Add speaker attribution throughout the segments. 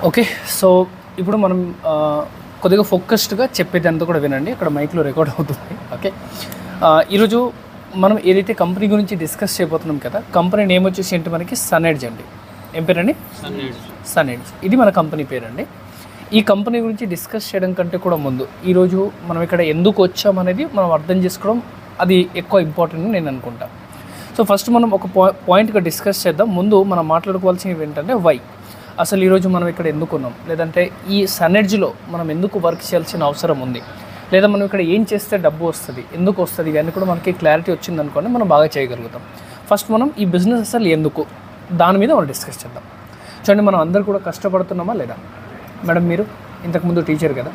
Speaker 1: Okay. So ఇప్పుడు మనం కొద్దిగా ఫోకస్డ్గా చెప్పేదంతా కూడా వినండి, అక్కడ మైక్లో రికార్డ్ అవుతుంది. ఓకే. ఈరోజు మనం ఏదైతే కంపెనీ గురించి డిస్కస్ చేయబోతున్నాం కదా, కంపెనీ నేమ్ వచ్చేసి ఏంటి మనకి సన్ఎడ్జ్ అండి. ఏం పేరండి? సన్ఎడ్జ్. ఇది మన కంపెనీ పేరండి. ఈ కంపెనీ గురించి డిస్కస్ చేయడం కంటే కూడా ముందు ఈరోజు మనం ఇక్కడ ఎందుకు వచ్చామనేది మనం అర్థం చేసుకోవడం అది ఎక్కువ ఇంపార్టెంట్ నేను అనుకుంటా. సో ఫస్ట్ మనం ఒక పాయింట్గా డిస్కస్ చేద్దాం. ముందు మనం మాట్లాడుకోవాల్సినవి ఏంటంటే వై, అసలు ఈరోజు మనం ఇక్కడ ఎందుకు ఉన్నాం, లేదంటే ఈ సన్ఎడ్జ్లో మనం ఎందుకు వర్క్ చేయాల్సిన అవసరం ఉంది, లేదా మనం ఇక్కడ ఏం చేస్తే డబ్బు వస్తుంది, ఎందుకు వస్తుంది, ఇవన్నీ కూడా మనకి క్లారిటీ వచ్చింది అనుకోండి మనం బాగా చేయగలుగుతాం. ఫస్ట్ మనం ఈ బిజినెస్ అసలు ఎందుకు, దాని మీద మనం డిస్కస్ చేద్దాం. చూడండి, మనం అందరు కూడా కష్టపడుతున్నామా లేదా? మేడం మీరు ఇంతకుముందు టీచర్ కదా,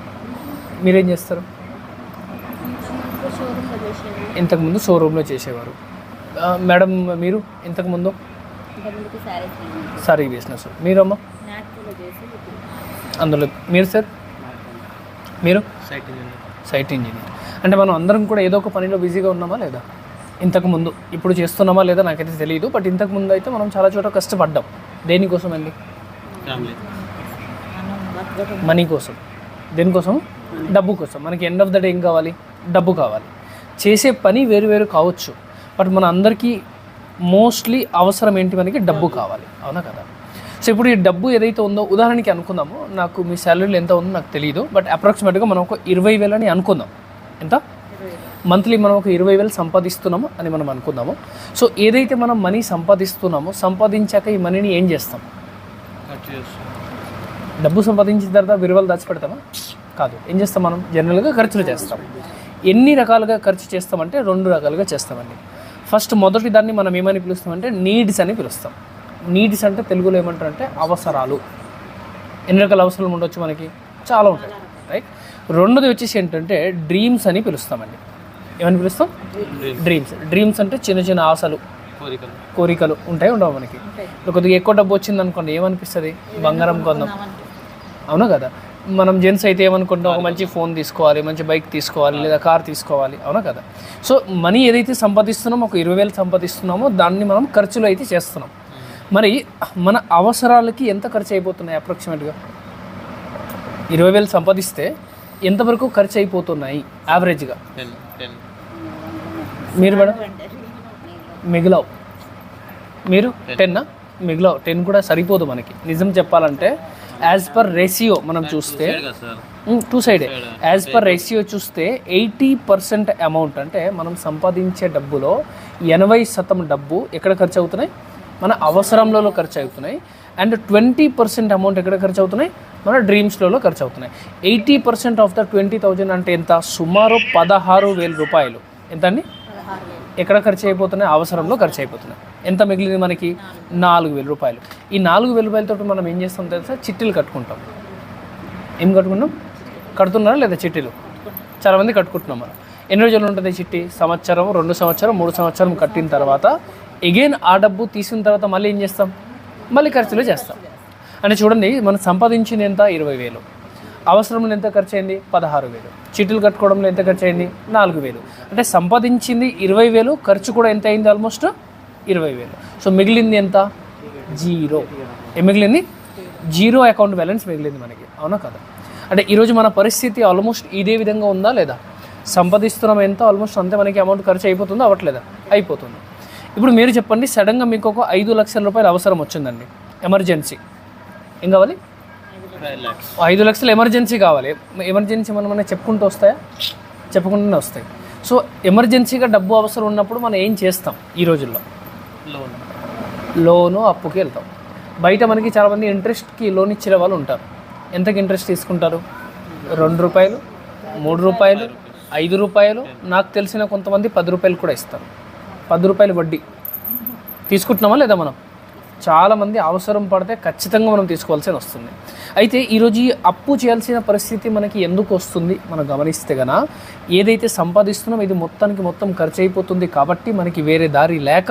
Speaker 1: మీరేం చేస్తారు? ఇంతకుముందు షోరూంలో చేసేవారు. మేడం మీరు ఇంతకుముందు సారీ బిజినెస్. మీరమ్మా? అందులో మీరు సార్? మీరు సైట్ ఇంజనీర్. అంటే మనం అందరం కూడా ఏదో ఒక పనిలో బిజీగా ఉన్నామా లేదా ఇంతకుముందు? ఇప్పుడు చేస్తున్నామా లేదా నాకైతే తెలియదు, బట్ ఇంతకుముందు అయితే మనం చాలా చోట కష్టపడ్డాం. దేనికోసం అండి? మనీ కోసం. దేనికోసం? డబ్బు కోసం. మనకి ఎండ్ ఆఫ్ ద డే ఏం కావాలి? డబ్బు కావాలి. చేసే పని వేరు వేరు కావచ్చు, బట్ మన అందరికీ మోస్ట్లీ అవసరం ఏంటి? మనకి డబ్బు కావాలి, అవునా కదా? సో ఇప్పుడు ఈ డబ్బు ఏదైతే ఉందో, ఉదాహరణకి అనుకుందాము, నాకు మీ శాలరీలో ఎంత ఉందో నాకు తెలియదు, బట్ అప్రాక్సిమేట్గా మనం ఒక 20,000 అని అనుకుందాం. ఎంత? మంత్లీ మనం ఒక 20,000 సంపాదిస్తున్నాము అని మనం అనుకుందాము. సో ఏదైతే మనం మనీ సంపాదిస్తున్నామో, సంపాదించాక ఈ మనీని ఏం చేస్తాం? డబ్బు సంపాదించిన తర్వాత విలువలు దాచిపెడతామా? కాదు. ఏం చేస్తాం? మనం జనరల్గా ఖర్చులు చేస్తాం. ఎన్ని రకాలుగా ఖర్చు చేస్తామంటే 2 రకాలుగా చేస్తామండి. ఫస్ట్ మొదటి దాన్ని మనం ఏమని పిలుస్తామంటే నీడ్స్ అని పిలుస్తాం. నీడ్స్ అంటే తెలుగులో ఏమంటారంటే అవసరాలు. ఎన్ని రకాల అవసరాలు ఉండొచ్చు మనకి? చాలా ఉంటాయి, రైట్? రెండోది వచ్చేసి ఏంటంటే డ్రీమ్స్ అని పిలుస్తామండి. ఏమని పిలుస్తాం? డ్రీమ్స్. డ్రీమ్స్ అంటే చిన్న చిన్న ఆశలు, కోరికలు ఉంటాయి, ఉండవు మనకి. కొద్దిగా ఎక్కువ డబ్బు వచ్చింది అనుకోండి, ఏమనిపిస్తుంది? బంగారం కొందాం, అవునా కదా? మనం జెంట్స్ అయితే ఏమనుకుంటాం? ఒక మంచి ఫోన్ తీసుకోవాలి, మంచి బైక్ తీసుకోవాలి, లేదా కార్ తీసుకోవాలి, అవునా కదా? సో మనీ ఏదైతే సంపాదిస్తున్నామో, ఒక 20,000 సంపాదిస్తున్నామో దాన్ని మనం ఖర్చులు అయితే చేస్తున్నాం. మరి మన అవసరాలకి ఎంత ఖర్చు అయిపోతున్నాయి? అప్రాక్సిమేట్గా 20,000 సంపాదిస్తే ఎంతవరకు ఖర్చు అయిపోతున్నాయి యావరేజ్గా? మీరు మేడం మిగిలావు, మీరు 10 మిగిలావు. 10 కూడా సరిపోదు మనకి. నిజం చెప్పాలంటే యాజ్ పర్ రేషియో మనం చూస్తే, 2 సైడే యాజ్ పర్ రేషియో చూస్తే 80% అమౌంట్, అంటే మనం సంపాదించే డబ్బులో 80% డబ్బు ఎక్కడ ఖర్చు అవుతున్నాయి? మన అవసరంలో ఖర్చు అవుతున్నాయి. అండ్ 20% అమౌంట్ ఎక్కడ ఖర్చు అవుతున్నాయి? మన డ్రీమ్స్లలో ఖర్చు అవుతున్నాయి. 80% ఆఫ్ ద 20,000 అంటే ఎంత? సుమారు 16,000 రూపాయలు. ఎంత అండి? ఎక్కడ ఖర్చు అయిపోతున్నాయి? అవసరంలో ఖర్చు అయిపోతున్నాయి. ఎంత మిగిలింది మనకి? 4,000 రూపాయలు. ఈ 4,000 రూపాయలతో మనం ఏం చేస్తాం తెలుసా? చిట్టీలు కట్టుకుంటాం. ఏం కట్టుకుంటాం? కడుతున్నారా లేదా చిట్టీలు? చాలామంది కట్టుకుంటున్నాం. మనం ఎన్ని రోజులు ఉంటుంది చిట్టి? సంవత్సరం, 2 సంవత్సరం, 3 సంవత్సరం కట్టిన తర్వాత ఎగైన్ ఆ డబ్బు తీసిన తర్వాత మళ్ళీ ఏం చేస్తాం? మళ్ళీ ఖర్చులు చేస్తాం. అంటే చూడండి, మనం సంపాదించింది ఎంత? 20,000. అవసరంలో ఎంత ఖర్చు అయింది? 16,000. చిట్టీలు కట్టుకోవడంలో ఎంత ఖర్చు అయింది? 4,000. అంటే సంపాదించింది 20,000, ఖర్చు కూడా ఎంత అయింది? ఆల్మోస్ట్ 20,000. సో మిగిలింది ఎంత? 0. ఏం మిగిలింది? 0 అకౌంట్ బ్యాలెన్స్ మిగిలింది మనకి, అవునా కదా? అంటే ఈరోజు మన పరిస్థితి ఆల్మోస్ట్ ఇదే విధంగా ఉందా లేదా? సంపాదిస్తున్నాం ఎంత, ఆల్మోస్ట్ అంతే మనకి అమౌంట్ ఖర్చు అయిపోతుందా? అవ్వట్లేదా? అయిపోతుంది. ఇప్పుడు మీరు చెప్పండి, సడన్గా మీకు ఒక 5 లక్షల రూపాయలు అవసరం వచ్చిందండి, ఎమర్జెన్సీ. ఏం కావాలి? 5 లక్షలు ఎమర్జెన్సీ కావాలి. ఎమర్జెన్సీ మనం చెప్పుకుంటూ వస్తాయా? చెప్పుకుంటూనే వస్తాయి. సో ఎమర్జెన్సీగా డబ్బు అవసరం ఉన్నప్పుడు మనం ఏం చేస్తాం? ఈ రోజుల్లో లోను, అప్పుకి వెళ్తాం. బయట మనకి చాలామంది ఇంట్రెస్ట్కి లోన్ ఇచ్చే వాళ్ళు ఉంటారు. ఎంతకి ఇంట్రెస్ట్ తీసుకుంటారు? 2 రూపాయలు, 3 రూపాయలు, 5 రూపాయలు. నాకు తెలిసిన కొంతమంది 10 రూపాయలు కూడా ఇస్తారు. 10 రూపాయలు వడ్డీ తీసుకుంటున్నామా లేదా? మనం చాలామంది అవసరం పడితే ఖచ్చితంగా మనం తీసుకోవాల్సి వస్తుంది. అయితే ఈరోజు ఈ అప్పు చేయాల్సిన పరిస్థితి మనకి ఎందుకు వస్తుంది? మనం గమనిస్తే గన ఏదైతే సంపాదిస్తున్నామో ఇది మొత్తం ఖర్చు అయిపోతుంది, కాబట్టి మనకి వేరే దారి లేక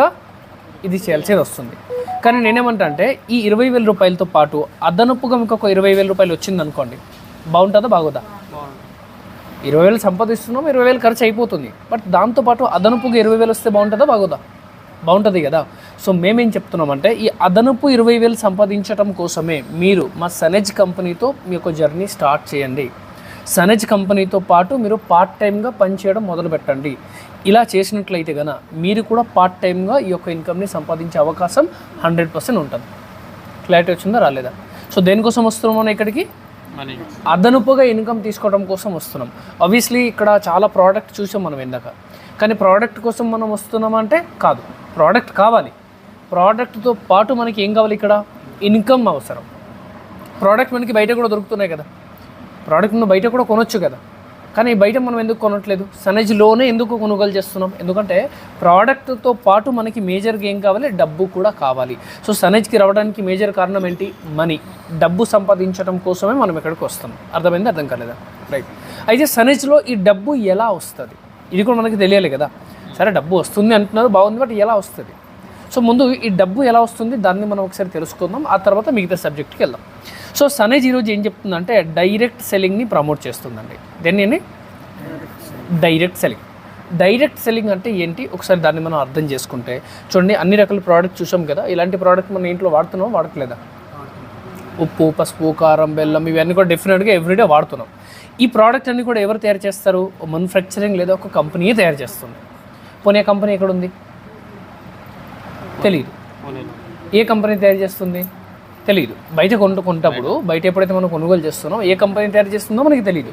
Speaker 1: ఇది చేయాల్సి వస్తుంది. కానీ నేనేమంటా అంటే ఈ 20,000 రూపాయలతో పాటు అదనపుగా మీకు ఒక 20,000 రూపాయలు వచ్చింది అనుకోండి, బాగుంటుందా? బాగోదా? 20,000 సంపాదిస్తున్నాం, 20,000 ఖర్చు అయిపోతుంది, బట్ దాంతోపాటు అదనపుగా 20,000 వస్తే బాగుంటుందా? బాగోదా? బాగుంటుంది కదా. సో మేమేం చెప్తున్నామంటే ఈ అదనపు 20,000 సంపాదించడం కోసమే మీరు మా సనెజ్ కంపెనీతో మీ యొక్క జర్నీ స్టార్ట్ చేయండి. సనెజ్ కంపెనీతో పాటు మీరు పార్ట్ టైమ్గా పనిచేయడం మొదలు పెట్టండి. ఇలా చేసినట్లయితే కనుక మీరు కూడా పార్ట్ టైమ్గా ఈ యొక్క ఇన్కమ్ని సంపాదించే అవకాశం 100% ఉంటుంది. క్లారిటీ వచ్చిందా రాలేదా? సో దేనికోసం వస్తున్నాం మనం ఇక్కడికి? అదనపుగా ఇన్కమ్ తీసుకోవడం కోసం వస్తున్నాం. ఆబ్వియస్లీ ఇక్కడ చాలా ప్రోడక్ట్ చూసాం మనం ఇందాక, కానీ ప్రోడక్ట్ కోసం మనం వస్తున్నామంటే కాదు. ప్రోడక్ట్ కావాలి, ప్రోడక్ట్తో పాటు మనకి ఏం కావాలి? ఇక్కడ ఇన్కమ్ అవసరం. ప్రోడక్ట్ మనకి బయట కూడా దొరుకుతున్నాయి కదా, ప్రోడక్ట్ను బయట కూడా కొనొచ్చు కదా, కానీ బయట మనం ఎందుకు కొనట్లేదు? సనెజ్లోనే ఎందుకు కొనుగోలు చేస్తున్నాం? ఎందుకంటే ప్రోడక్ట్తో పాటు మనకి మేజర్గా ఏం కావాలి? డబ్బు కూడా కావాలి. సో సనెజ్కి రావడానికి మేజర్ కారణం ఏంటి? మనీ, డబ్బు సంపాదించడం కోసమే మనం ఇక్కడికి వస్తాం. అర్థమైంది? అర్థం కాలేదా? రైట్. అయితే సనెజ్లో ఈ డబ్బు ఎలా వస్తుంది ఇది కూడా మనకి తెలియాలి కదా. సరే డబ్బు వస్తుంది అంటున్నారు, బాగుంది, బట్ ఎలా వస్తుంది? సో ముందు ఈ డబ్బు ఎలా వస్తుంది దాన్ని మనం ఒకసారి తెలుసుకుందాం, ఆ తర్వాత మిగతా సబ్జెక్ట్కి వెళ్దాం. సో సనెజ్ ఈరోజు ఏం చెప్తుందంటే డైరెక్ట్ సెల్లింగ్ని ప్రమోట్ చేస్తుందండి. దేన్ని? Direct selling. డైరెక్ట్ సెల్లింగ్ అంటే ఏంటి ఒకసారి దాన్ని మనం అర్థం చేసుకుంటే, చూడండి అన్ని రకాల ప్రోడక్ట్ చూసాం కదా. ఇలాంటి ప్రోడక్ట్ మన ఇంట్లో వాడుతున్నాం వాడట్లేదా? ఉప్పు, పసుపు, కారం, బెల్లం ఇవన్నీ కూడా డెఫినెట్గా ఎవ్రీడే వాడుతున్నాం. ఈ ప్రోడక్ట్ అన్ని కూడా ఎవరు తయారు చేస్తారు? మ్యానుఫ్యాక్చరింగ్ లేదా ఒక కంపెనీయే తయారు చేస్తుంది. పోనీ ఆ కంపెనీ ఎక్కడ ఉంది? తెలియదు. ఏ కంపెనీ తయారు చేస్తుంది? తెలియదు. బయట కొంటప్పుడు బయట ఎప్పుడైతే మనం కొనుగోలు చేస్తున్నామో ఏ కంపెనీ తయారు చేస్తుందో మనకి తెలియదు.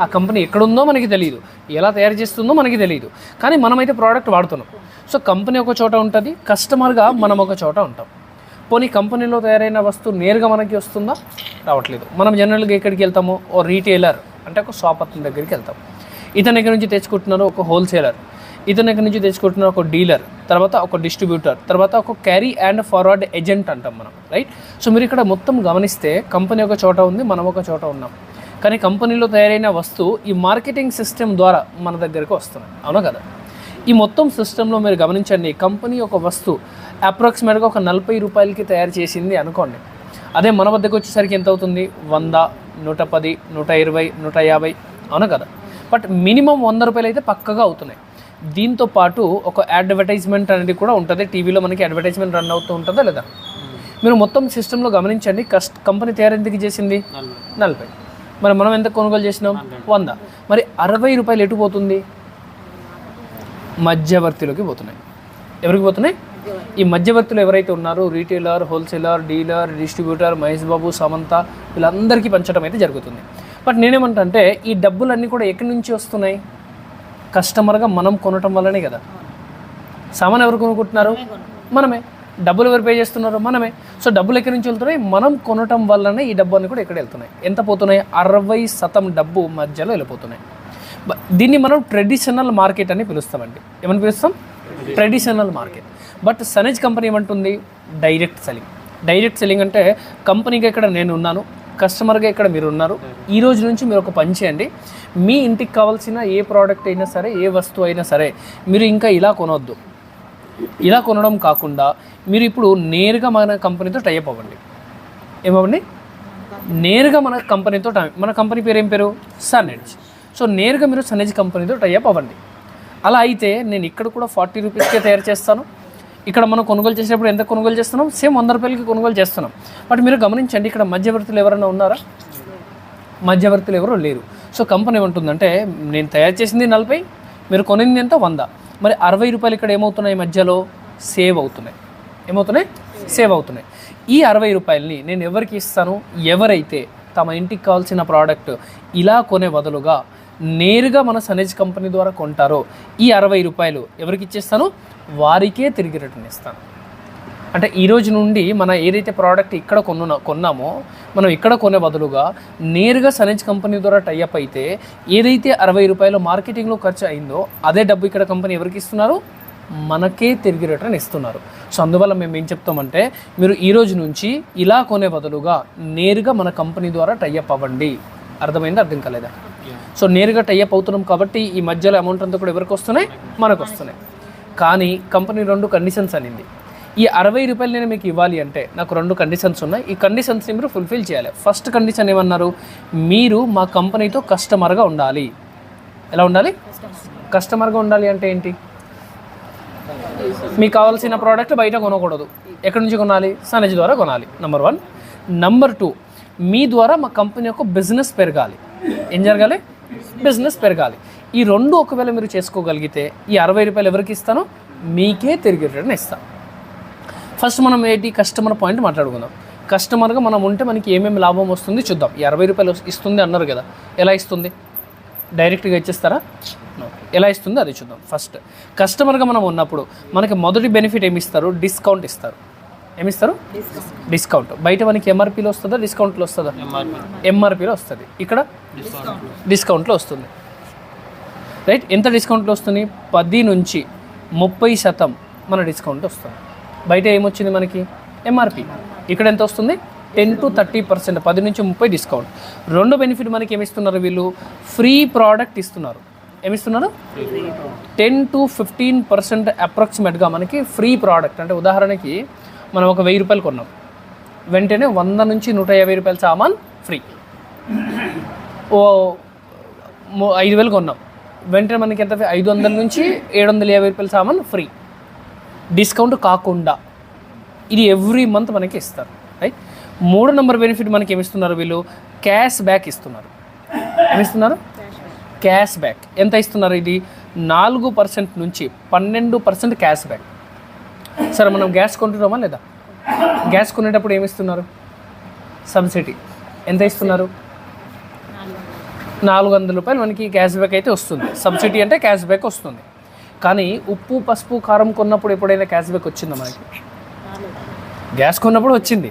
Speaker 1: ఆ కంపెనీ ఎక్కడుందో మనకి తెలియదు, ఎలా తయారు చేస్తుందో మనకి తెలియదు, కానీ మనమైతే ప్రోడక్ట్ వాడుతున్నాం. సో కంపెనీ ఒక చోట ఉంటుంది, కస్టమర్గా మనం ఒక చోట ఉంటాం. పోనీ కంపెనీలో తయారైన వస్తువు నేరుగా మనకి వస్తుందా? రావట్లేదు. మనం జనరల్గా ఎక్కడికి వెళ్తామో? ఓ రీటైలర్ అంటే ఒక షాప్ అతని దగ్గరికి వెళ్తాం. ఇతని దగ్గర నుంచి తెచ్చుకుంటున్నారు ఒక హోల్సేలర్, ఇతని దగ్గర నుంచి తెచ్చుకుంటున్నారు ఒక డీలర్, తర్వాత ఒక డిస్ట్రిబ్యూటర్, తర్వాత ఒక క్యారీ అండ్ ఫార్వర్డ్ ఏజెంట్ అంటాం మనం, రైట్. సో మీరు ఇక్కడ మొత్తం గమనిస్తే కంపెనీ ఒక చోట ఉంది, మనం ఒక చోట ఉన్నాం, కానీ కంపెనీలో తయారైన వస్తువు ఈ మార్కెటింగ్ సిస్టమ్ ద్వారా మన దగ్గరకు వస్తుంది, అవునా కదా. ఈ మొత్తం సిస్టంలో మీరు గమనించండి, కంపెనీ ఒక వస్తువు అప్రాక్సిమేట్గా ఒక 40 రూపాయలకి తయారు చేసింది అనుకోండి. అదే మన వద్దకు వచ్చేసరికి ఎంత అవుతుంది? 100, 110, 120, 150, అవునా కదా. బట్ మినిమం 100 రూపాయలు అయితే పక్కగా అవుతున్నాయి. దీంతో పాటు ఒక అడ్వర్టైజ్మెంట్ అనేది కూడా ఉంటుంది. టీవీలో మనకి అడ్వర్టైజ్మెంట్ రన్ అవుతూ ఉంటుందా లేదా? మీరు మొత్తం సిస్టంలో గమనించండి. కంపెనీ తయారు ఎందుకు చేసింది? 40. మరి మనం ఎంత కొనుగోలు చేసినాం? 100. మరి 60 రూపాయలు ఎటు పోతుంది? మధ్యవర్తిలోకి పోతున్నాయి. ఎవరికి పోతున్నాయి? ఈ మధ్యవర్తులు ఎవరైతే ఉన్నారో retailer, wholesaler, dealer, distributor, Mahesh Babu, Samantha వీళ్ళందరికీ పంచడం అయితే జరుగుతుంది. బట్ నేనేమంటే ఈ డబ్బులన్నీ కూడా ఎక్కడి నుంచి వస్తున్నాయి? కస్టమర్గా మనం కొనటం వల్లనే కదా. సామాన్ ఎవరు కొనుక్కుంటున్నారు? మనమే. డబ్బులు ఎవరు పే చేస్తున్నారు? మనమే. సో డబ్బులు ఎక్కడి నుంచి వెళ్తున్నాయి? మనం కొనటం వల్లనే ఈ డబ్బు అన్నీ కూడా ఎక్కడ వెళ్తున్నాయి? ఎంత పోతున్నాయి? 60% డబ్బు మధ్యలో వెళ్ళిపోతున్నాయి. దీన్ని మనం ట్రెడిషనల్ మార్కెట్ అని పిలుస్తామండి. ఏమని పిలుస్తాం? Traditional market. బట్ సనెజ్ కంపెనీ ఏమంటుంది? Direct selling. డైరెక్ట్ సెల్లింగ్ అంటే కంపెనీగా ఇక్కడ నేను ఉన్నాను, కస్టమర్గా ఇక్కడ మీరు ఉన్నారు. ఈ రోజు నుంచి మీరు ఒక పని చేయండి, మీ ఇంటికి కావాల్సిన ఏ ప్రోడక్ట్ అయినా సరే, ఏ వస్తువు అయినా సరే మీరు ఇంకా ఇలా కొనవద్దు. ఇలా కొనడం కాకుండా మీరు ఇప్పుడు నేరుగా మన కంపెనీతో టైఅప్ అవ్వండి. ఏమవ్వండి? నేరుగా మన కంపెనీతో మన కంపెనీ పేరు ఏం పేరు? సనెజ్. సో నేరుగా మీరు సనెజ్ కంపెనీతో టైఅప్ అవ్వండి. అలా అయితే నేను ఇక్కడ కూడా 40 రూపీస్కే తయారు చేస్తాను. ఇక్కడ మనం కొనుగోలు చేసేటప్పుడు ఎంత కొనుగోలు చేస్తున్నాం? సేమ్ 100 రూపాయలకి కొనుగోలు చేస్తున్నాం. బట్ మీరు గమనించండి, ఇక్కడ మధ్యవర్తులు ఎవరైనా ఉన్నారా? మధ్యవర్తులు ఎవరో లేరు. సో కంపెనీ ఏమంటుందంటే నేను తయారు చేసింది 40, మీరు కొనింది ఎంత? 100. మరి 60 రూపాయలు ఇక్కడ ఏమవుతున్నాయి? మధ్యలో సేవ్ అవుతున్నాయి. ఏమవుతున్నాయి? సేవ్ అవుతున్నాయి. ఈ 60 రూపాయలని నేను ఎవరికి ఇస్తాను? ఎవరైతే తమ ఇంటికి కావాల్సిన ప్రోడక్ట్ ఇలా కొనే బదులుగా నేరుగా మన సనెజ్ కంపెనీ ద్వారా కొంటారో ఈ 60 రూపాయలు ఎవరికి ఇచ్చేస్తాను? వారికే తిరిగి రిటర్న్ ఇస్తాను. అంటే ఈ రోజు నుండి మన ఏదైతే ప్రోడక్ట్ ఇక్కడ కొన్నామో మనం ఇక్కడ కొనే బదులుగా నేరుగా సనెజ్ కంపెనీ ద్వారా టైఅప్ అయితే ఏదైతే 60 రూపాయలు మార్కెటింగ్లో ఖర్చు అయిందో అదే డబ్బు ఇక్కడ కంపెనీ ఎవరికి ఇస్తున్నారు? మనకే తిరిగి రిటర్న్ ఇస్తున్నారు. సో అందువల్ల మేము ఏం చెప్తామంటే మీరు ఈ రోజు నుంచి ఇలా కొనే బదులుగా నేరుగా మన కంపెనీ ద్వారా టైఅప్ అవ్వండి. అర్థమైందా? అర్థం కాలేదా? సో నేరుగా టైఅప్ అవుతున్నాం కాబట్టి ఈ మధ్యలో అమౌంట్ అంతా కూడా ఎవరికి వస్తున్నాయి? మనకు వస్తున్నాయి. కానీ కంపెనీ 2 కండిషన్స్ అనింది. ఈ 60 రూపాయలు నేను మీకు ఇవ్వాలి అంటే నాకు 2 కండిషన్స్ ఉన్నాయి. ఈ కండిషన్స్ని మీరు ఫుల్ఫిల్ చేయాలి. ఫస్ట్ కండిషన్ ఏమన్నారు? మీరు మా కంపెనీతో కస్టమర్గా ఉండాలి. ఎలా ఉండాలి? కస్టమర్గా ఉండాలి అంటే ఏంటి? మీకు కావాల్సిన ప్రోడక్ట్ బయట కొనకూడదు. ఎక్కడి నుంచి కొనాలి? సనేజ్ ద్వారా కొనాలి. నెంబర్ 1. నెంబర్ 2, మీ ద్వారా మా కంపెనీ యొక్క బిజినెస్ పెరగాలి. ఏం జరగాలి? బిజినెస్ పెరగాలి. ఈ రెండు ఒకవేళ మీరు చేసుకోగలిగితే ఈ 60 రూపాయలు ఎవరికి ఇస్తానో మీకే తిరిగి రిటర్న్ ఇస్తాను. ఫస్ట్ మనం ఏంటి కస్టమర్ పాయింట్ మాట్లాడుకుందాం. కస్టమర్గా మనం ఉంటే మనకి ఏమేమి లాభం వస్తుంది చూద్దాం. ఈ 60 రూపాయలు ఇస్తుంది అన్నారు కదా, ఎలా ఇస్తుంది? డైరెక్ట్గా ఇచ్చేస్తారా? ఎలా ఇస్తుంది అది చూద్దాం. ఫస్ట్ కస్టమర్గా మనం ఉన్నప్పుడు మనకి మొదటి బెనిఫిట్ ఏమి ఇస్తారు? డిస్కౌంట్ ఇస్తారు. ఏమిస్తారు? డిస్కౌంట్. బయట మనకి ఎంఆర్పీలో వస్తుందా, డిస్కౌంట్లో వస్తుందా? ఎంఆర్పీలో వస్తుంది. ఇక్కడ డిస్కౌంట్లో వస్తుంది. రైట్. ఎంత డిస్కౌంట్లో వస్తుంది? 10 నుంచి 30% మన డిస్కౌంట్ వస్తుంది. బయట ఏమొచ్చింది మనకి? ఎంఆర్పీ. ఇక్కడ ఎంత వస్తుంది? 10 to 30%, 10 నుంచి 30 డిస్కౌంట్. రెండో బెనిఫిట్ మనకి ఏమిస్తున్నారు వీళ్ళు? ఫ్రీ ప్రోడక్ట్ ఇస్తున్నారు. ఏమిస్తున్నారు? 10 to 15% అప్రాక్సిమేట్గా మనకి ఫ్రీ ప్రోడక్ట్. అంటే ఉదాహరణకి మనం ఒక 1000 రూపాయలు కొన్నాం, వెంటనే 100 నుంచి 150 రూపాయల సామాన్ ఫ్రీ. 5000 కొన్నాం, వెంటనే మనకి ఎంత? 500 నుంచి 750 రూపాయల సామాన్ ఫ్రీ, డిస్కౌంట్ కాకుండా. ఇది ఎవ్రీ మంత్ మనకి ఇస్తారు. రైట్. 3 నెంబర్ బెనిఫిట్ మనకి ఏమిస్తున్నారు వీళ్ళు? క్యాష్ బ్యాక్ ఇస్తున్నారు. ఏమిస్తున్నారు? Cash back. ఎంత ఇస్తున్నారు? ఇది 4% నుంచి 12% క్యాష్ బ్యాక్. సరే, మనం గ్యాస్ కొంటున్నామా లేదా? గ్యాస్ కొనేటప్పుడు ఏమిస్తున్నారు? సబ్సిడీ. ఎంత ఇస్తున్నారు? 400 రూపాయలు మనకి క్యాష్ బ్యాక్ అయితే వస్తుంది. సబ్సిడీ అంటే క్యాష్ బ్యాక్ వస్తుంది. కానీ ఉప్పు, పసుపు, కారం కొన్నప్పుడు ఎప్పుడైనా క్యాష్ బ్యాక్ వచ్చిందా మనకి? గ్యాస్ కొన్నప్పుడు వచ్చింది,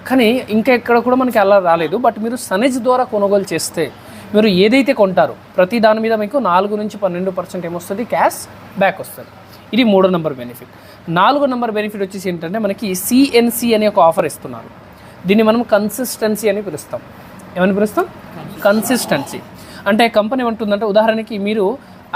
Speaker 1: కానీ ఇంకా ఎక్కడ కూడా మనకి అలా రాలేదు. బట్ మీరు సనేజ్ ద్వారా కొనుగోలు చేస్తే మీరు ఏదైతే కొంటారో ప్రతి దాని మీద మీకు 4 నుంచి 12% ఏమొస్తుంది? క్యాష్ బ్యాక్ వస్తుంది. ఇది 3 నెంబర్ బెనిఫిట్. 4 నెంబర్ బెనిఫిట్ వచ్చేసి ఏంటంటే మనకి సిఎన్సి అనే ఒక ఆఫర్ ఇస్తున్నారు. దీన్ని మనం కన్సిస్టెన్సీ అని పిలుస్తాం. ఏమని పిలుస్తాం? కన్సిస్టెన్సీ. అంటే కంపెనీ ఏమంటుందంటే ఉదాహరణకి మీరు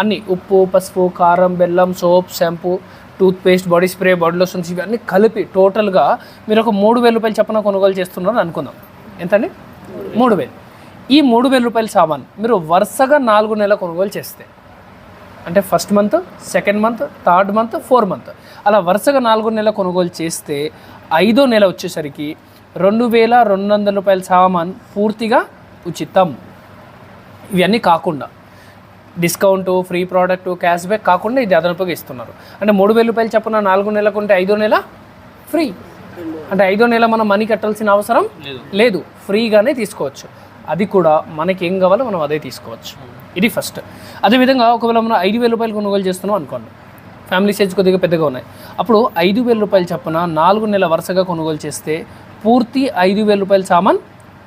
Speaker 1: అన్ని ఉప్పు, పసుపు, కారం, బెల్లం, soap, shampoo, toothpaste, body spray, body lotions ఇవన్నీ కలిపి టోటల్గా మీరు ఒక 3000 రూపాయలు చొప్పున కొనుగోలు చేస్తున్నారు అనుకుందాం. ఎంతండి? 3000. ఈ 3000 రూపాయల సామాన్ మీరు వరుసగా 4 నెలల కొనుగోలు చేస్తే, అంటే first month, second month, third month, 4th month, అలా వరుసగా 4 నెలల కొనుగోలు చేస్తే 5వ నెల వచ్చేసరికి 2200 రూపాయల సామాన్ పూర్తిగా ఉచితం. ఇవన్నీ కాకుండా discount, free product, cash back కాకుండా ఇది అదనపుగా ఇస్తున్నారు. అంటే 3000 రూపాయలు చొప్పున 4 నెలలకు ఉంటే 5వ నెల ఫ్రీ. అంటే 5వ నెల మనం మనీ కట్టాల్సిన అవసరం లేదు, ఫ్రీగానే తీసుకోవచ్చు. అది కూడా మనకి ఏం కావాలో మనం అదే తీసుకోవచ్చు. ఇది ఫస్ట్. అదేవిధంగా ఒకవేళ మనం 5000 రూపాయలు కొనుగోలు చేస్తున్నాం అనుకోండి, ఫ్యామిలీ సైజ్ కొద్దిగా పెద్దగా ఉన్నాయి, అప్పుడు 5000 రూపాయలు చొప్పున 4 నెలల వరుసగా కొనుగోలు చేస్తే పూర్తి 5000 రూపాయల సామాన్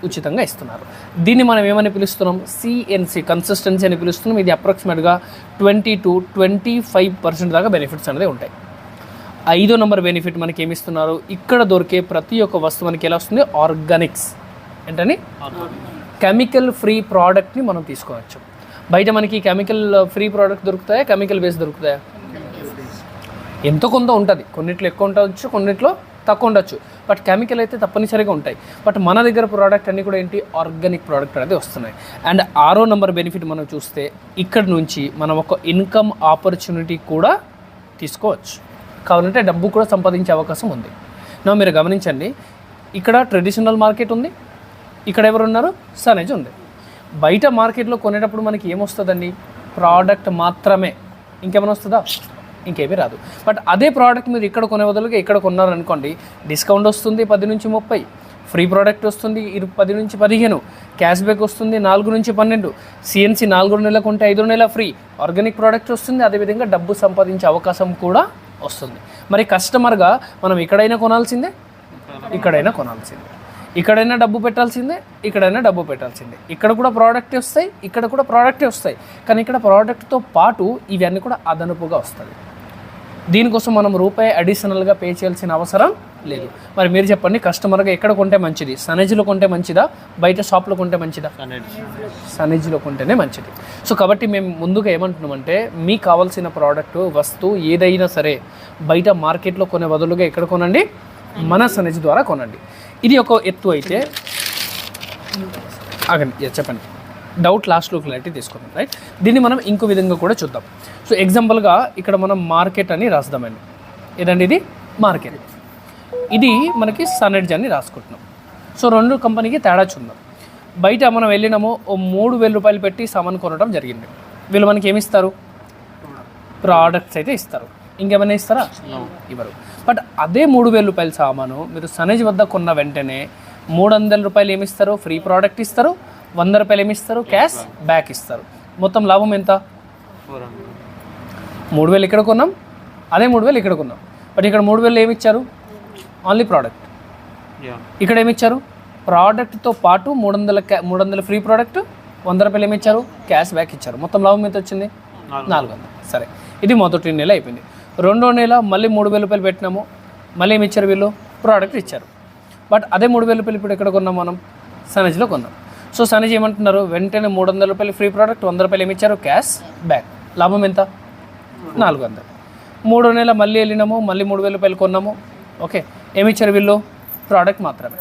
Speaker 1: ఉచితంగా ఇస్తున్నారు. దీన్ని మనం ఏమని పిలుస్తున్నాం? సిఎన్సి, కన్సిస్టెన్సీ అని పిలుస్తున్నాం. ఇది అప్రాక్సిమేట్గా 20 to 25% దాకా బెనిఫిట్స్ అనేది ఉంటాయి. 5వ నెంబర్ బెనిఫిట్ మనకి ఏమిస్తున్నారు? ఇక్కడ దొరికే ప్రతి ఒక్క వస్తువు మనకి ఎలా వస్తుంది? ఆర్గానిక్స్. ఏంటని? కెమికల్ ఫ్రీ ప్రోడక్ట్ని మనం తీసుకోవచ్చు. బయట మనకి కెమికల్ ఫ్రీ ప్రోడక్ట్ దొరుకుతాయా, కెమికల్ బేస్ దొరుకుతాయా? ఎంతో కొంత ఉంటుంది. కొన్నిట్లో ఎక్కువ ఉండవచ్చు, కొన్నిట్లో తక్కువ ఉండొచ్చు, బట్ కెమికల్ అయితే తప్పనిసరిగా ఉంటాయి. బట్ మన దగ్గర ప్రోడక్ట్ అన్నీ కూడా ఏంటి? ఆర్గానిక్ ప్రోడక్ట్ అనేది వస్తున్నాయి. అండ్ 6వ నెంబర్ బెనిఫిట్ మనం చూస్తే ఇక్కడ నుంచి మనం ఒక ఇన్కమ్ ఆపర్చునిటీ కూడా తీసుకోవచ్చు. కావాలంటే డబ్బు కూడా సంపాదించే అవకాశం ఉంది. నా మీరు గమనించండి, ఇక్కడ ట్రెడిషనల్ మార్కెట్ ఉంది, ఇక్కడ ఎవరు ఉన్నారు? సనేజ్ ఉంది. బయట మార్కెట్లో కొనేటప్పుడు మనకి ఏమొస్తుందండి? ప్రోడక్ట్ మాత్రమే, ఇంకేమైనా వస్తుందా? ఇంకేమీ రాదు. బట్ అదే ప్రోడక్ట్ మీరు ఇక్కడ కొనే బదులుగా ఇక్కడ కొన్నారనుకోండి, డిస్కౌంట్ వస్తుంది 10 నుంచి 30, ఫ్రీ ప్రోడక్ట్ వస్తుంది 10 నుంచి 15, క్యాష్ బ్యాక్ వస్తుంది 4 నుంచి 12, సిఎన్సి 4 నెలలకు ఉంటే 5వ నెల ఫ్రీ, ఆర్గానిక్ ప్రోడక్ట్ వస్తుంది. అదేవిధంగా డబ్బు సంపాదించే అవకాశం కూడా వస్తుంది. మరి కస్టమర్గా మనం ఇక్కడైనా కొనాల్సిందే, ఇక్కడైనా కొనాల్సిందే, ఇక్కడైనా డబ్బు పెట్టాల్సిందే, ఇక్కడైనా డబ్బు పెట్టాల్సిందే. ఇక్కడ కూడా ప్రోడక్టే వస్తాయి, ఇక్కడ కూడా ప్రోడక్టే వస్తాయి, కానీ ఇక్కడ ప్రోడక్ట్తో పాటు ఇవన్నీ కూడా అదనపుగా వస్తుంది. దీనికోసం మనం రూపాయి అడిషనల్గా పే చేయాల్సిన అవసరం లేదు. మరి మీరు చెప్పండి, కస్టమర్గా ఎక్కడ కొంటే మంచిది? సనేజ్లో కొంటే మంచిదా, బయట షాప్లో కొంటే మంచిదా? సనేజ్లో కొంటేనే మంచిది. సో కాబట్టి మేము ముందుగా ఏమంటున్నామంటే, మీకు కావాల్సిన ప్రోడక్ట్, వస్తువు ఏదైనా సరే బయట మార్కెట్లో కొనే బదులుగా ఎక్కడ కొనండి? మన సనేజ్ ద్వారా కొనండి. ఇది ఒక ఎత్తు అయితే ఆగండి, చెప్పండి. డౌట్ లాస్ట్లో క్లారిటీ తీసుకుందాం. రైట్. దీన్ని మనం ఇంకో విధంగా కూడా చూద్దాం. సో ఎగ్జాంపుల్గా ఇక్కడ మనం మార్కెట్ అని రాద్దామండి. ఏదండి ఇది మార్కెట్, ఇది మనకి సనెడ్జ్ అని రాసుకుంటున్నాం. సో రెండు కంపెనీకి తేడా చూద్దాం. బయట మనం వెళ్ళినాము, ఓ 3,000 రూపాయలు పెట్టి సామాన్ కొనడం జరిగింది. వీళ్ళు మనకి ఏమి ఇస్తారు? ప్రోడక్ట్స్ అయితే ఇస్తారు. ఇంకేమైనా ఇస్తారా? ఇవ్వరు. బట్ అదే 3,000 రూపాయల సామాను మీరు సనేజ్ వద్ద కొన్న వెంటనే 300 రూపాయలు ఏమిస్తారు? ఫ్రీ ప్రోడక్ట్ ఇస్తారు. 100 రూపాయలు ఏమిస్తారు? క్యాష్ బ్యాక్ ఇస్తారు. మొత్తం లాభం ఎంత? 3,000 ఇక్కడ కొన్నాం, అదే 3,000 ఇక్కడ కొన్నాం. బట్ ఇక్కడ 3,000 ఏమి ఇచ్చారు? Only product. ఇక్కడ ఏమి ఇచ్చారు? ప్రోడక్ట్తో పాటు 300 ఫ్రీ ప్రోడక్ట్, 100 రూపాయలు ఏమి ఇచ్చారు? క్యాష్ బ్యాక్ ఇచ్చారు. మొత్తం లాభం ఎంత వచ్చింది? 400. సరే, ఇది మొదటి నెల అయిపోయింది. రెండో నెల మళ్ళీ 3,000 రూపాయలు పెట్టినాము, మళ్ళీ ఏమి ఇచ్చారు? వీళ్ళు ప్రోడక్ట్ ఇచ్చారు. బట్ అదే 3,000 రూపాయలు ఇప్పుడు ఎక్కడ కొన్నాం? మనం సనేజ్లో కొన్నాం. సో సనేజ్ ఏమంటున్నారు? వెంటనే 300 రూపాయలు ఫ్రీ ప్రోడక్ట్, 100 రూపాయలు ఏమి ఇచ్చారు? Cash back. లాభం ఎంత? 400. మూడో నెల మళ్ళీ వెళ్ళినాము, మళ్ళీ 3,000 రూపాయలు కొన్నాము. ఓకే, ఏమి ఇచ్చారు వీళ్ళు? ప్రోడక్ట్ మాత్రమే.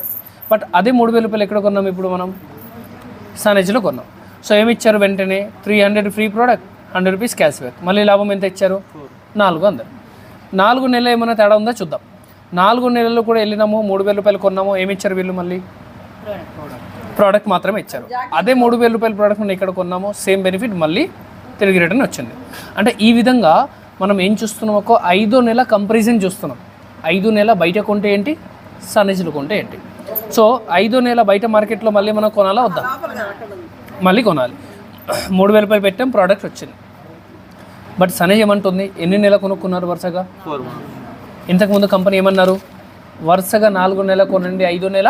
Speaker 1: బట్ అదే 3,000 రూపాయలు ఎక్కడ కొన్నాము? ఇప్పుడు మనం సనేజ్లో కొన్నాం. సో ఏమి ఇచ్చారు? వెంటనే 300 free product, 100 rupees cash back. మళ్ళీ లాభం ఎంత ఇచ్చారు? 400. 4 నెలలు ఏమైనా తేడా ఉందా చూద్దాం. 4 నెలలు కూడా వెళ్ళినాము, 3,000 రూపాయలు కొన్నాము. ఏమి ఇచ్చారు వీళ్ళు? మళ్ళీ ప్రోడక్ట్ మాత్రమే ఇచ్చారు. అదే 3,000 రూపాయల ప్రోడక్ట్ మనం ఇక్కడ కొన్నాము, సేమ్ బెనిఫిట్ మళ్ళీ తిరిగి రిటర్న్ వచ్చింది. అంటే ఈ విధంగా మనం ఏం చూస్తున్నాం? ఒక 5వ నెల కంపారిజన్ చూస్తున్నాం. 5వ నెల బయట కొంటే ఏంటి, సనేజ్లో కొంటే ఏంటి. సో 5వ నెల బయట మార్కెట్లో మళ్ళీ మనం కొనాలా వద్దా? మళ్ళీ కొనాలి. 3,000 రూపాయలు పెట్టాం, ప్రోడక్ట్ వచ్చింది. బట్ సనేజ్ ఏమంటుంది? ఎన్ని నెలలు కొనుక్కున్నారు వరుసగా? ఇంతకుముందు కంపెనీ ఏమన్నారు? వరుసగా 4 నెలలు కొనండి, 5వ నెల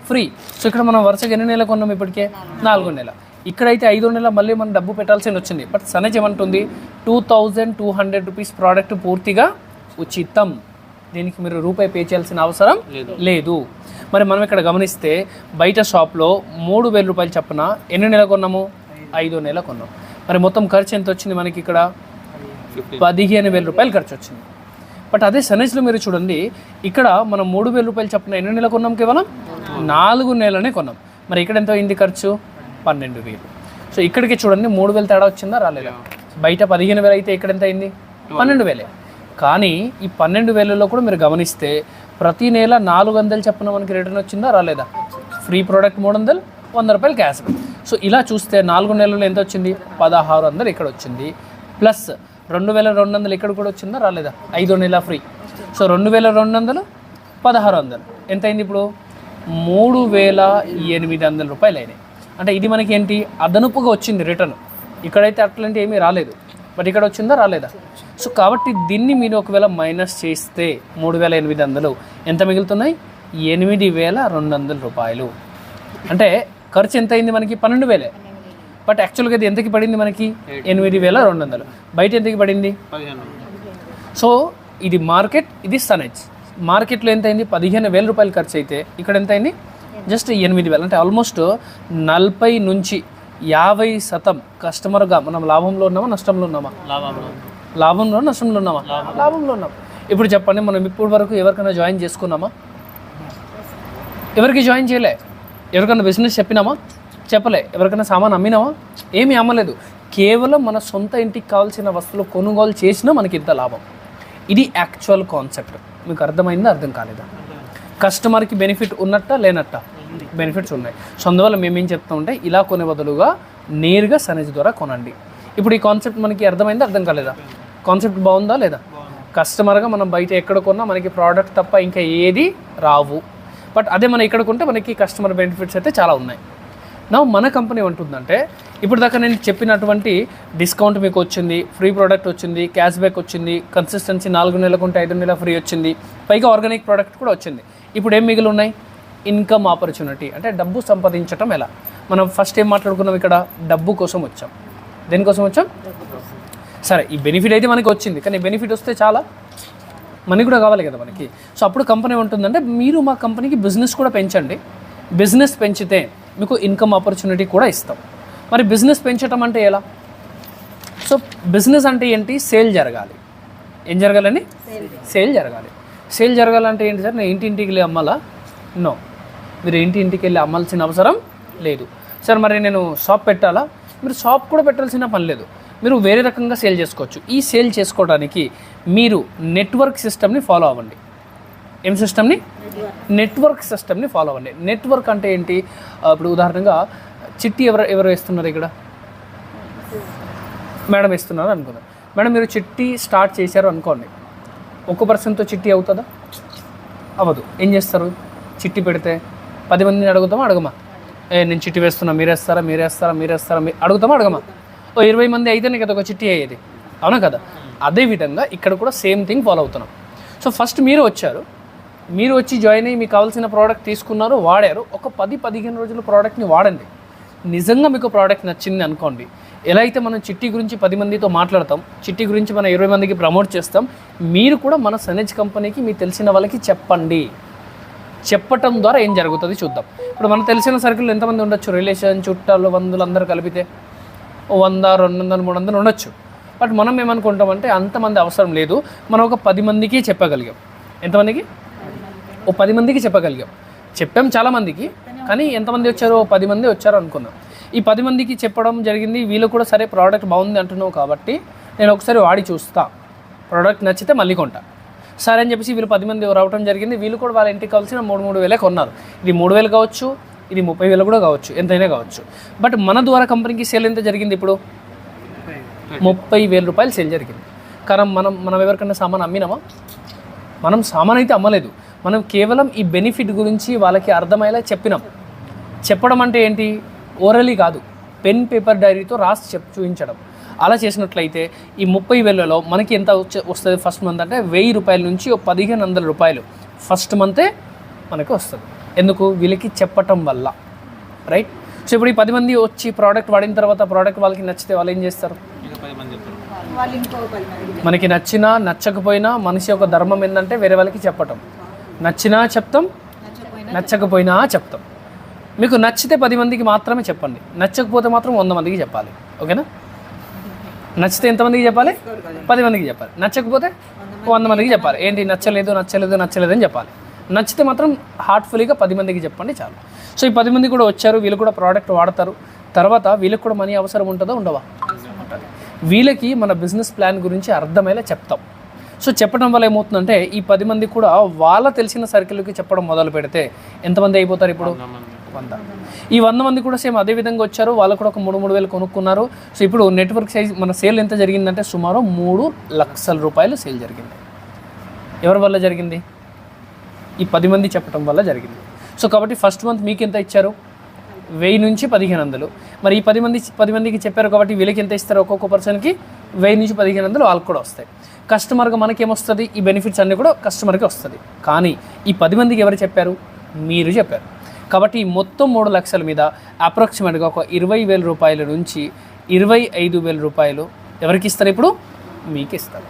Speaker 1: ఫ్రీ. సో ఇక్కడ మనం వరుసగా ఎన్ని నెలలు కొన్నాం? ఇప్పటికే 4 నెలలు. ఇక్కడైతే 5వ నెల మళ్ళీ మనం డబ్బు పెట్టాల్సి వచ్చింది. బట్ సనేజ్ ఏమంటుంది? 2,200 రూపీస్ ప్రోడక్ట్ పూర్తిగా ఉచితం, దీనికి మీరు రూపాయి పే చేయాల్సిన అవసరం లేదు. మరి మనం ఇక్కడ గమనిస్తే బయట షాప్లో 3,000 రూపాయలు చప్పున ఎన్ని నెలలు కొన్నాము? 5వ నెల కొన్నాం. మరి మొత్తం ఖర్చు ఎంత వచ్చింది మనకి? ఇక్కడ 15,000 రూపాయలు ఖర్చు వచ్చింది. బట్ అదే సనేజ్లో మీరు చూడండి, ఇక్కడ మనం 3,000 రూపాయలు చప్పున ఎన్ని నెలలు కొన్నాం? కేవలం 4 నెలలనే కొన్నాం. మరి ఇక్కడ ఎంత అయింది ఖర్చు? 12,000. సో ఇక్కడికి చూడండి 3,000 తేడా వచ్చిందా రాలేదా? బయట 15,000 అయితే ఇక్కడ ఎంత అయింది? 12,000. కానీ ఈ 12,000లో కూడా మీరు గమనిస్తే ప్రతి నెల 400 చప్పున మనకి రిటర్న్ వచ్చిందా రాలేదా? ఫ్రీ ప్రోడక్ట్ 300, 100 రూపాయలు క్యాష్. సో ఇలా చూస్తే 4 నెలల్లో ఎంత వచ్చింది? 1,600 ఇక్కడ వచ్చింది. ప్లస్ 2,200 ఇక్కడ కూడా వచ్చిందా రాలేదా? 5వ నెల ఫ్రీ. సో 2,200, 1,600 ఎంత అయింది? ఇప్పుడు 3,800 రూపాయలు అయినాయి. అంటే ఇది మనకి ఏంటి? అదనపుగా వచ్చింది రిటర్న్. ఇక్కడైతే అట్లాంటి ఏమీ రాలేదు, బట్ ఇక్కడ వచ్చిందా రాలేదా? సో కాబట్టి దీన్ని మీరు ఒకవేళ మైనస్ చేస్తే 3,800 ఎంత మిగులుతున్నాయి? 8,200 రూపాయలు. అంటే ఖర్చు ఎంత అయింది మనకి? 12,000. బట్ యాక్చువల్గా ఇది ఎంతకి పడింది మనకి? 8,200. బయట ఎంతకి పడింది? 15. సో ఇది మార్కెట్, ఇది సనేజ్. మార్కెట్లో ఎంత అయింది? 15,000 రూపాయలు ఖర్చు అయితే ఇక్కడ ఎంత అయింది? జస్ట్ 8,000. అంటే ఆల్మోస్ట్ 40 నుంచి 50% కస్టమర్గా మనం లాభంలో ఉన్నామా నష్టంలో ఉన్నామా? లాభంలో నష్టంలో ఉన్నామా? లాభంలో ఉన్నాం. ఇప్పుడు చెప్పండి, మనం ఇప్పుడు వరకు ఎవరికైనా జాయిన్ చేసుకున్నామా? ఎవరికి జాయిన్ చేయలే. ఎవరికైనా బిజినెస్ చెప్పినామా? చెప్పలే. ఎవరికైనా సామాన్ అమ్మినామా? ఏమీ అమ్మలేదు. కేవలం మన సొంత ఇంటికి కావాల్సిన వస్తువులు కొనుగోలు చేసినా మనకి ఇంత లాభం. ఇది యాక్చువల్ కాన్సెప్ట్. మీకు అర్థమైందా? అర్థం కాలేదా? కస్టమర్కి బెనిఫిట్ ఉన్నట్ట లేనట్ట? బెనిఫిట్స్ ఉన్నాయి. సో అందువల్ల మేమేం చెప్తామంటే ఇలా కొనే బదులుగా నేరుగా సనేజ్ ద్వారా కొనండి. ఇప్పుడు ఈ కాన్సెప్ట్ మనకి అర్థమైందా? అర్థం కాలేదా? కాన్సెప్ట్ బాగుందా లేదా? కస్టమర్గా మనం బయట ఎక్కడ కొన్నా మనకి ప్రోడక్ట్ తప్ప ఇంకా ఏది రావు. బట్ అదే మనం ఇక్కడ కొంటే మనకి కస్టమర్ బెనిఫిట్స్ అయితే చాలా ఉన్నాయి. నా మన కంపెనీ ఉంటుందంటే ఇప్పుడు దాకా నేను చెప్పినటువంటి డిస్కౌంట్ మీకు వచ్చింది, ఫ్రీ ప్రోడక్ట్ వచ్చింది, క్యాష్ బ్యాక్ వచ్చింది, కన్సిస్టెన్సీ 4 నెలలకు ఉంటే 5 నెలల ఫ్రీ వచ్చింది, పైగా ఆర్గానిక్ ప్రోడక్ట్ కూడా వచ్చింది. ఇప్పుడు ఏం మిగిలి ఉన్నాయి? Income opportunity. అంటే డబ్బు సంపాదించడం ఎలా? మనం ఫస్ట్ ఏం మాట్లాడుకున్నాం? ఇక్కడ డబ్బు కోసం వచ్చాం. దేనికోసం వచ్చాం? సరే, ఈ బెనిఫిట్ అయితే మనకి వచ్చింది, కానీ బెనిఫిట్ వస్తే చాలా మనీ కూడా కావాలి కదా మనకి. సో అప్పుడు కంపెనీ ఉంటుందంటే మీరు మా కంపెనీకి బిజినెస్ కూడా పెంచండి. బిజినెస్ పెంచితే మీకు ఇన్కమ్ ఆపర్చునిటీ కూడా ఇస్తాం. మరి బిజినెస్ పెంచడం అంటే ఎలా? సో బిజినెస్ అంటే ఏంటి? సేల్ జరగాలి. ఏం జరగాలని? సేల్ జరగాలి. సేల్ జరగాలంటే ఏంటి సార్? నేను ఇంటింటికి వెళ్ళి అమ్మాలా? నో, మీరు ఇంటింటికి వెళ్ళి అమ్మాల్సిన అవసరం లేదు. సార్ మరి నేను షాప్ పెట్టాలా? మీరు షాప్ కూడా పెట్టాల్సిన పని లేదు. మీరు వేరే రకంగా సేల్ చేసుకోవచ్చు. ఈ సేల్ చేసుకోవడానికి మీరు నెట్వర్క్ సిస్టమ్ని ఫాలో అవ్వండి. ఏం సిస్టమ్ని? నెట్వర్క్ సిస్టమ్ని ఫాలో అవ్వండి. నెట్వర్క్ అంటే ఏంటి? ఇప్పుడు ఉదాహరణగా చిట్టి ఎవరు వేస్తున్నారు ఇక్కడ? మేడం వేస్తున్నారు అనుకుందాం. మేడం మీరు చిట్టి స్టార్ట్ చేశారు అనుకోండి, ఒక్క పర్సన్తో చిట్టి అవుతుందా? అవ్వదు. ఏం చేస్తారు? చిట్టి పెడితే 10 మందిని అడుగుతామా అడగమా? నేను చిట్టి వేస్తున్నా, మీరేస్తారా అడుగుతామా అడగమా? 20 మంది అయితేనే కదా ఒక చిట్టి అయ్యేది, అవునా కదా? అదేవిధంగా ఇక్కడ కూడా సేమ్ థింగ్ ఫాలో అవుతున్నాం. సో ఫస్ట్ మీరు వచ్చి జాయిన్ అయ్యి మీకు కావాల్సిన ప్రోడక్ట్ తీసుకున్నారు, వాడారు. ఒక 10-15 రోజులు ప్రోడక్ట్ని వాడండి. నిజంగా మీకు ప్రోడక్ట్ నచ్చింది అనుకోండి, ఎలా అయితే మనం చిట్టి గురించి 10 మందితో మాట్లాడతాం, చిట్టి గురించి మనం 20 మందికి ప్రమోట్ చేస్తాం, మీరు కూడా మన సనేజ్ కంపెనీకి మీకు తెలిసిన వాళ్ళకి చెప్పండి. చెప్పటం ద్వారా ఏం జరుగుతుంది చూద్దాం. ఇప్పుడు మనకు తెలిసిన సర్కిల్ ఎంతమంది ఉండొచ్చు? రిలేషన్, చుట్టాలు, బంధువులు అందరూ కలిపితే 100, 200, 300 ఉండొచ్చు. బట్ మనం ఏమనుకుంటామంటే అంతమంది అవసరం లేదు, మనం ఒక 10 మందికి చెప్పగలిగాం. ఎంతమందికి? ఓ 10 మందికి చెప్పగలిగాం. చెప్పాం చాలామందికి, కానీ ఎంతమంది వచ్చారో? 10 మంది వచ్చారు అనుకున్నాం. ఈ 10 మందికి చెప్పడం జరిగింది. వీళ్ళు కూడా సరే ప్రోడక్ట్ బాగుంది అంటున్నావు కాబట్టి నేను ఒకసారి వాడి చూస్తా, ప్రోడక్ట్ నచ్చితే మళ్ళీ కొంటా సరే అని చెప్పేసి వీళ్ళు 10 మంది రావడం జరిగింది. వీళ్ళు కూడా వాళ్ళ ఇంటికి కావాల్సిన 3,000 కొన్నారు. ఇది 3,000 కావచ్చు, ఇది 30,000 కూడా కావచ్చు, ఎంతైనా కావచ్చు. బట్ మన ద్వారా కంపెనీకి సేల్ ఎంత జరిగింది? ఇప్పుడు 30,000 రూపాయలు సేల్ జరిగింది. కానీ మనం ఎవరికైనా సామాన్ అమ్మినామా? మనం సామాన్ అయితే అమ్మలేదు. మనం కేవలం ఈ బెనిఫిట్ గురించి వాళ్ళకి అర్థమయ్యేలా చెప్పినాం. చెప్పడం అంటే ఏంటి? ఓరలీ కాదు, పెన్ పేపర్ డైరీతో రాసి చూపించడం. అలా చేసినట్లయితే ఈ 30,000లో మనకి ఎంత వస్తుంది ఫస్ట్ మంత్ అంటే 1,000 రూపాయల నుంచి 1,500 రూపాయలు ఫస్ట్ మంతే మనకి వస్తుంది. ఎందుకు? వీళ్ళకి చెప్పటం వల్ల, రైట్? సో ఇప్పుడు ఈ 10 మంది వచ్చి ప్రోడక్ట్ వాడిన తర్వాత ప్రోడక్ట్ వాళ్ళకి నచ్చితే వాళ్ళు ఏం చేస్తారు? మనకి నచ్చినా నచ్చకపోయినా మనిషి యొక్క ధర్మం ఏంటంటే వేరే వాళ్ళకి చెప్పటం. నచ్చినా చెప్తాం, నచ్చకపోయినా చెప్తాం. మీకు నచ్చితే 10 మందికి మాత్రమే చెప్పండి, నచ్చకపోతే మాత్రం 100 మందికి చెప్పాలి. ఓకేనా? నచ్చితే ఎంతమందికి చెప్పాలి? 10 మందికి చెప్పాలి. నచ్చకపోతే 100 మందికి చెప్పాలి. ఏంటి? నచ్చలేదు అని చెప్పాలి. నచ్చితే మాత్రం హార్ట్ఫుల్గా 10 మందికి చెప్పండి, చాలు. సో ఈ 10 మంది కూడా వచ్చారు, వీళ్ళు కూడా ప్రోడక్ట్ వాడతారు. తర్వాత వీళ్ళకి కూడా మనీ అవసరం ఉంటుందా ఉండవా? ఉంటుంది. వీళ్ళకి మన బిజినెస్ ప్లాన్ గురించి అర్థమయ్యేలా చెప్తాం. సో చెప్పడం వల్ల ఏమవుతుందంటే ఈ 10 మంది కూడా వాళ్ళ తెలిసిన సర్కిల్కి చెప్పడం మొదలు పెడితే ఎంతమంది అయిపోతారు? ఇప్పుడు 100. ఈ 100 మంది కూడా సేమ్ అదే విధంగా వచ్చారు, వాళ్ళు కూడా ఒక 3,000 కొనుక్కున్నారు. సో ఇప్పుడు నెట్వర్క్ సైజ్ మన సేల్ ఎంత జరిగిందంటే సుమారు 3 లక్షల రూపాయలు సేల్ జరిగింది. ఎవరి వల్ల జరిగింది? ఈ 10 మంది చెప్పడం వల్ల జరిగింది. సో కాబట్టి ఫస్ట్ మంత్ మీకు ఎంత ఇచ్చారు? 1000 నుంచి 1,500. మరి ఈ 10 మందికి చెప్పారు కాబట్టి వీళ్ళకి ఎంత ఇస్తారు? ఒక్కొక్క పర్సన్కి 1000 నుంచి 1,500 వాళ్ళకి కూడా వస్తాయి. కస్టమర్గా మనకేమొస్తుంది? ఈ బెనిఫిట్స్ అన్నీ కూడా కస్టమర్కి వస్తుంది. కానీ ఈ 10 మందికి ఎవరు చెప్పారు? మీరు చెప్పారు. కాబట్టి ఈ మొత్తం 3 లక్షల మీద అప్రాక్సిమేట్గా ఒక 20,000 రూపాయల నుంచి 25,000 రూపాయలు ఎవరికి ఇస్తారు? ఇప్పుడు మీకు ఇస్తారు.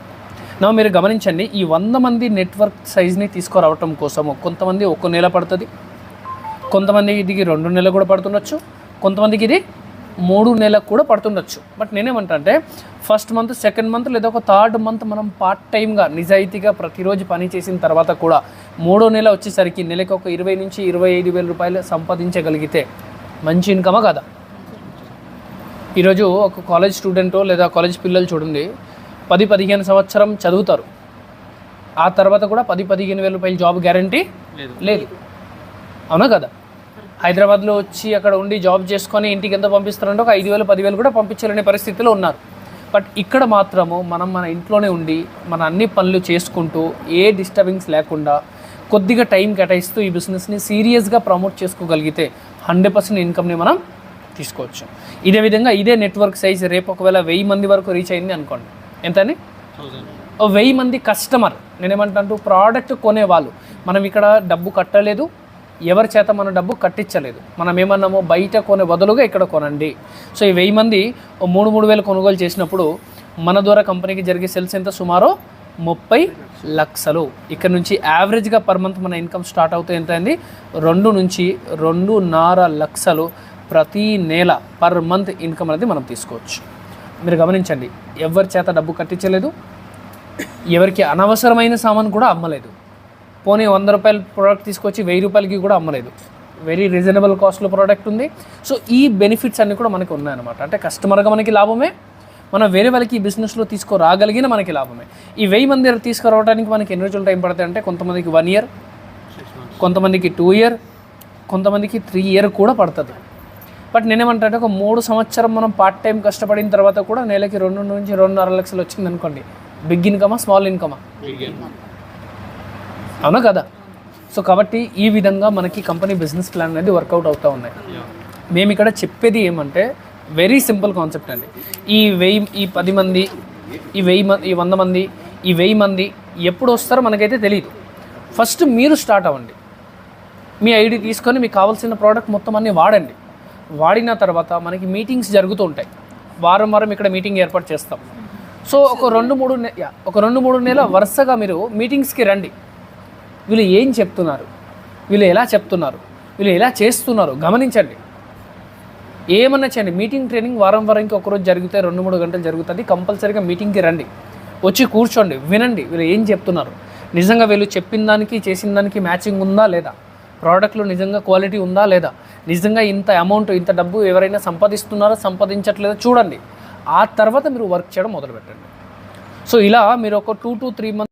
Speaker 1: నా మీరు గమనించండి, ఈ 100 మంది నెట్వర్క్ సైజ్ని తీసుకురావటం కోసము కొంతమంది 1 నెల పడుతుంది, కొంతమందికి ఇది 2 నెలలు కూడా పడుతుండొచ్చు, కొంతమందికి ఇది 3 నెలలకు కూడా పడుతుండొచ్చు. బట్ నేనేమంటా అంటే ఫస్ట్ మంత్, సెకండ్ మంత్ లేదా ఒక థర్డ్ మంత్ మనం పార్ట్ టైమ్గా నిజాయితీగా ప్రతిరోజు పని చేసిన తర్వాత కూడా 3వ నెల వచ్చేసరికి నెలకు ఒక 20 నుంచి 25,000 రూపాయలు సంపాదించగలిగితే మంచి ఇన్కమా కదా? ఈరోజు ఒక కాలేజ్ స్టూడెంటో లేదా కాలేజ్ పిల్లలు చూడండి, 10-15 సంవత్సరం చదువుతారు, ఆ తర్వాత కూడా 10-15,000 రూపాయలు జాబ్ గ్యారంటీ లేదు, అవునా కదా? హైదరాబాద్లో వచ్చి అక్కడ ఉండి జాబ్ చేసుకొని ఇంటికి ఎంత పంపిస్తారంటే ఒక 5,000, 10,000 కూడా పంపించలేని పరిస్థితిలో ఉన్నారు. బట్ ఇక్కడ మాత్రము మనం మన ఇంట్లోనే ఉండి మన అన్ని పనులు చేసుకుంటూ ఏ డిస్టర్బెన్స్ లేకుండా కొద్దిగా టైం కేటాయిస్తూ ఈ బిజినెస్ని సీరియస్గా ప్రమోట్ చేసుకోగలిగితే 100% ఇన్కమ్ని మనం తీసుకోవచ్చు. ఇదే విధంగా ఇదే నెట్వర్క్ సైజ్ రేపు ఒకవేళ 1000 మంది వరకు రీచ్ అయింది అనుకోండి, ఎంతని? 1000 మంది కస్టమర్. నేనేమంటాను, ప్రోడక్ట్ కొనేవాళ్ళు. మనం ఇక్కడ డబ్బు కట్టలేదు, ఎవరి చేత మన డబ్బు కట్టించలేదు. మనం ఏమన్నామో బయట కొనే బదులుగా ఇక్కడ కొనండి. సో ఈ 1000 మంది 3,000 కొనుగోలు చేసినప్పుడు మన ద్వారా కంపెనీకి జరిగే సేల్స్ ఎంత? సుమారు 30 లక్షలు. ఇక్కడ నుంచి యావరేజ్గా పర్ మంత్ మన ఇన్కమ్ స్టార్ట్ అవుతే ఎంత అయింది? 2 నుంచి 2.5 లక్షలు ప్రతి నెల పర్ మంత్ ఇన్కమ్ అనేది మనం తీసుకోవచ్చు. మీరు గమనించండి, ఎవరి చేత డబ్బు కట్టించలేదు, ఎవరికి అనవసరమైన సామాన్ కూడా అమ్మలేదు, పోనీ 100 రూపాయల ప్రోడక్ట్ తీసుకొచ్చి 1000 రూపాయలకి కూడా అమ్మలేదు. వెరీ రీజనబుల్ కాస్ట్లో ప్రోడక్ట్ ఉంది. సో ఈ బెనిఫిట్స్ అన్నీ కూడా మనకి ఉన్నాయన్నమాట. అంటే కస్టమర్గా మనకి లాభమే, మనం వేరే వాళ్ళకి ఈ బిజినెస్లో తీసుకురాగలిగిన మనకి లాభమే. ఈ 1000 మంది తీసుకురావడానికి మనకి ఎన్ని రోజులు టైం పడుతుంది అంటే కొంతమందికి 1 year, కొంతమందికి 2 year, కొంతమందికి 3 year కూడా పడుతుంది. బట్ నేనేమంటే ఒక 3 సంవత్సరం మనం పార్ట్ టైం కష్టపడిన తర్వాత కూడా నెలకి 2 నుంచి 2.5 లక్షలు వచ్చింది అనుకోండి, బిగ్ ఇన్కమా స్మాల్ ఇన్కమా? అవునా కదా? సో కాబట్టి ఈ విధంగా మనకి కంపెనీ బిజినెస్ ప్లాన్ అనేది వర్కౌట్ అవుతూ ఉన్నాయి. మేము ఇక్కడ చెప్పేది ఏమంటే వెరీ సింపుల్ కాన్సెప్ట్ అండి. ఈ 10 మంది, ఈ 100 మంది, ఈ 1000 మంది ఎప్పుడు వస్తారో మనకైతే తెలియదు. ఫస్ట్ మీరు స్టార్ట్ అవ్వండి. మీ ఐడి తీసుకొని మీకు కావాల్సిన ప్రోడక్ట్ మొత్తం అన్నీ వాడండి. వాడిన తర్వాత మనకి మీటింగ్స్ జరుగుతూ ఉంటాయి. వారం వారం ఇక్కడ మీటింగ్ ఏర్పాటు చేస్తాం. సో ఒక 2-3 నెలల వరుసగా మీరు మీటింగ్స్కి రండి. వీళ్ళు ఏం చెప్తున్నారు, వీళ్ళు ఎలా చెప్తున్నారు, వీళ్ళు ఎలా చేస్తున్నారు గమనించండి. ఏమన్నా చేయండి. మీటింగ్ ట్రైనింగ్ వారం వారానికి ఒకరోజు జరిగితే 2-3 గంటలు జరుగుతుంది. కంపల్సరీగా మీటింగ్కి రండి, వచ్చి కూర్చోండి, వినండి వీళ్ళు ఏం చెప్తున్నారు. నిజంగా వీళ్ళు చెప్పిన దానికి చేసిన దానికి మ్యాచింగ్ ఉందా లేదా, ప్రోడక్ట్లో నిజంగా క్వాలిటీ ఉందా లేదా, నిజంగా ఇంత అమౌంట్ ఇంత డబ్బు ఎవరైనా సంపాదిస్తున్నారా సంపాదించట్లేదా చూడండి. ఆ తర్వాత మీరు వర్క్ చేయడం మొదలుపెట్టండి. సో ఇలా మీరు ఒక 2 to 3 months